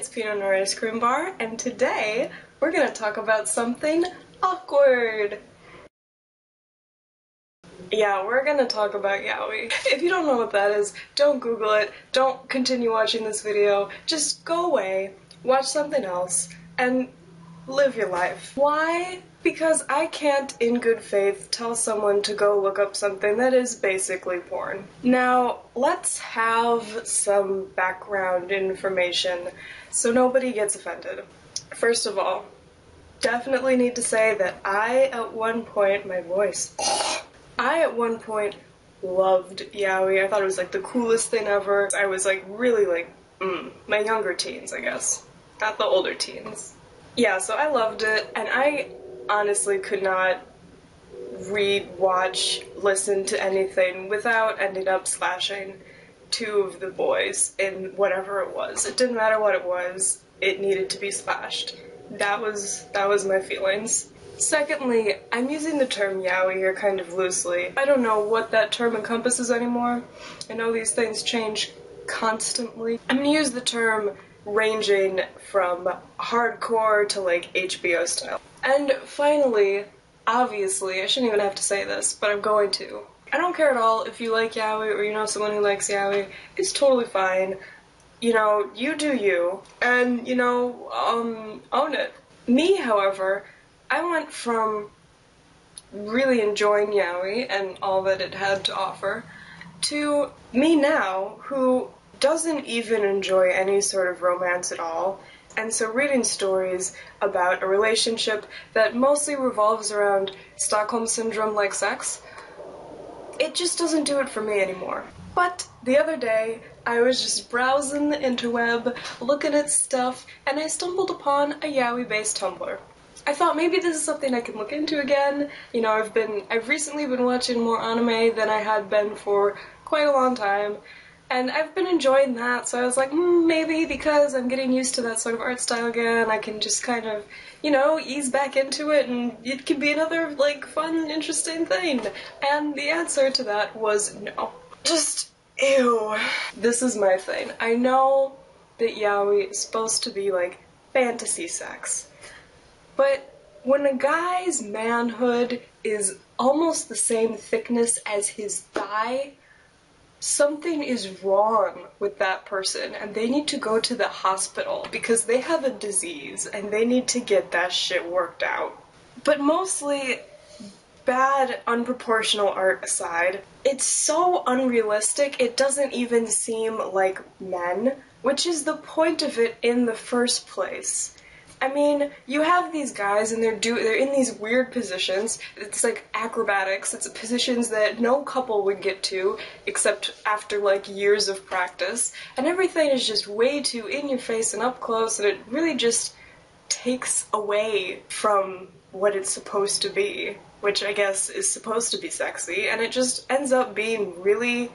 it's Peanut and Ice Cream Bar, and today we're gonna talk about something awkward. Yeah, we're gonna talk about yaoi. If you don't know what that is, don't Google it, don't continue watching this video, just go away, watch something else, and live your life. Why? Because I can't, in good faith, tell someone to go look up something that is basically porn. Now, let's have some background information so nobody gets offended. First of all, definitely need to say that I at one point loved yaoi. I thought it was like the coolest thing ever. I was like really like, my younger teens, I guess. Not the older teens. Yeah, so I loved it, and I honestly could not read, watch, listen to anything without ending up slashing two of the boys in whatever it was. It didn't matter what it was, it needed to be slashed. That was my feelings. Secondly, I'm using the term yaoi here kind of loosely. I don't know what that term encompasses anymore. I know these things change constantly. I'm gonna use the term ranging from hardcore to like HBO style. And finally, obviously, I shouldn't even have to say this, but I'm going to. I don't care at all if you like yaoi or you know someone who likes yaoi. It's totally fine. You know, you do you, and you know, own it. Me, however, I went from really enjoying yaoi and all that it had to offer to me now, who doesn't even enjoy any sort of romance at all, and so reading stories about a relationship that mostly revolves around Stockholm Syndrome-like sex, it just doesn't do it for me anymore. But the other day, I was just browsing the interweb, looking at stuff, and I stumbled upon a yaoi-based Tumblr. I thought maybe this is something I can look into again. You know, I've recently been watching more anime than I had been for quite a long time, and I've been enjoying that, so I was like, maybe because I'm getting used to that sort of art style again, I can just kind of, you know, ease back into it, and it could be another, like, fun, interesting thing. And the answer to that was no. Just, ew. This is my thing. I know that yaoi is supposed to be, like, fantasy sex, but when a guy's manhood is almost the same thickness as his thigh, something is wrong with that person, and they need to go to the hospital because they have a disease and they need to get that shit worked out. But mostly, bad, unproportional art aside, it's so unrealistic it doesn't even seem like men, which is the point of it in the first place. I mean, you have these guys and they're in these weird positions. It's like acrobatics. It's positions that no couple would get to except after like years of practice. And everything is just way too in your face and up close, and it really just takes away from what it's supposed to be, which I guess is supposed to be sexy, and it just ends up being really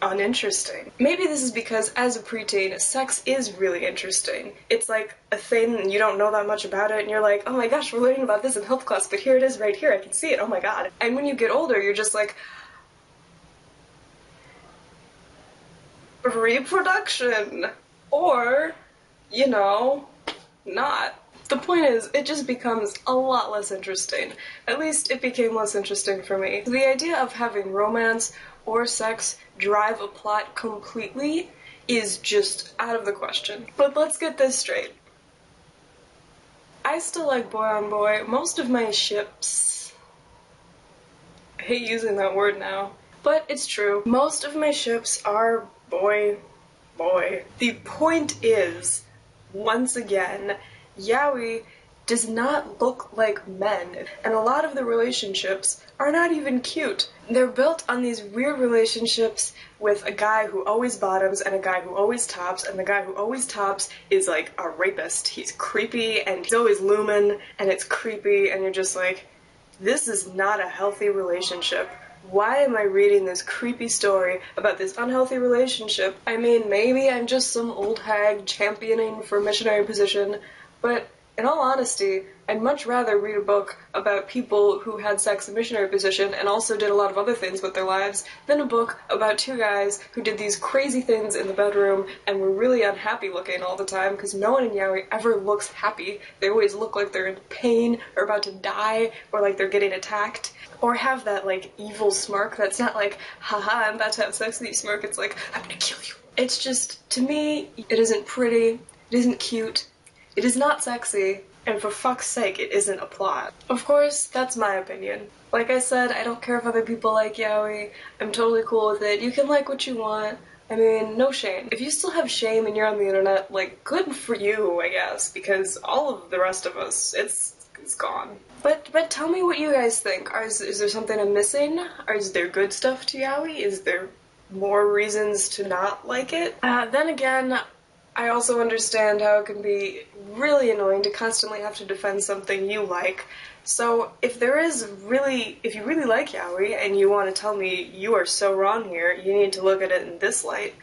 uninteresting. Maybe this is because as a preteen, sex is really interesting. It's like a thing and you don't know that much about it and you're like, oh my gosh, we're learning about this in health class, but here it is right here, I can see it, oh my god. And when you get older, you're just like, reproduction! Or, you know, not. The point is, it just becomes a lot less interesting. At least it became less interesting for me. The idea of having romance or sex drive a plot completely is just out of the question. But let's get this straight. I still like boy on boy. Most of my ships... I hate using that word now, but it's true. Most of my ships are boy. The point is, once again, yaoi does not look like men, and a lot of the relationships are not even cute. They're built on these weird relationships with a guy who always bottoms and a guy who always tops, and the guy who always tops is like a rapist. He's creepy and he's always looming and it's creepy, and you're just like, this is not a healthy relationship. Why am I reading this creepy story about this unhealthy relationship? I mean, maybe I'm just some old hag championing for missionary position, but In all honesty, I'd much rather read a book about people who had sex in missionary position and also did a lot of other things with their lives than a book about two guys who did these crazy things in the bedroom and were really unhappy looking all the time, because no one in yaoi ever looks happy. They always look like they're in pain or about to die or like they're getting attacked. Or have that, like, evil smirk that's not like, haha, I'm about to have sex with you smirk. It's like, I'm gonna kill you. It's just, to me, it isn't pretty, it isn't cute, it is not sexy, and for fuck's sake, it isn't a plot. Of course, that's my opinion. Like I said, I don't care if other people like yaoi. I'm totally cool with it. You can like what you want. I mean, no shame. If you still have shame and you're on the internet, like, good for you, I guess, because all of the rest of us, it's gone. But tell me what you guys think. Is there something I'm missing? Or is there good stuff to yaoi? Is there more reasons to not like it? Then again, I also understand how it can be really annoying to constantly have to defend something you like. So if you really like yaoi and you want to tell me you are so wrong here, you need to look at it in this light,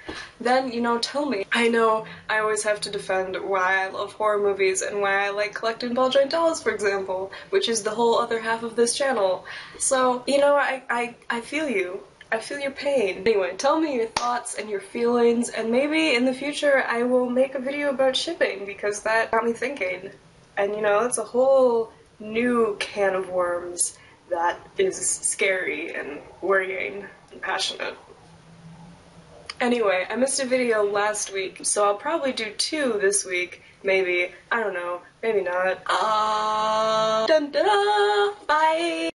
then, tell me. I know I always have to defend why I love horror movies and why I like collecting ball joint dolls, for example, which is the whole other half of this channel. So, I feel you. I feel your pain. Anyway, tell me your thoughts and your feelings, and maybe in the future I will make a video about shipping, because that got me thinking. And it's a whole new can of worms that is scary and worrying and passionate. Anyway, I missed a video last week, so I'll probably do 2 this week. Maybe. I don't know. Maybe not. Dun, da, da, bye!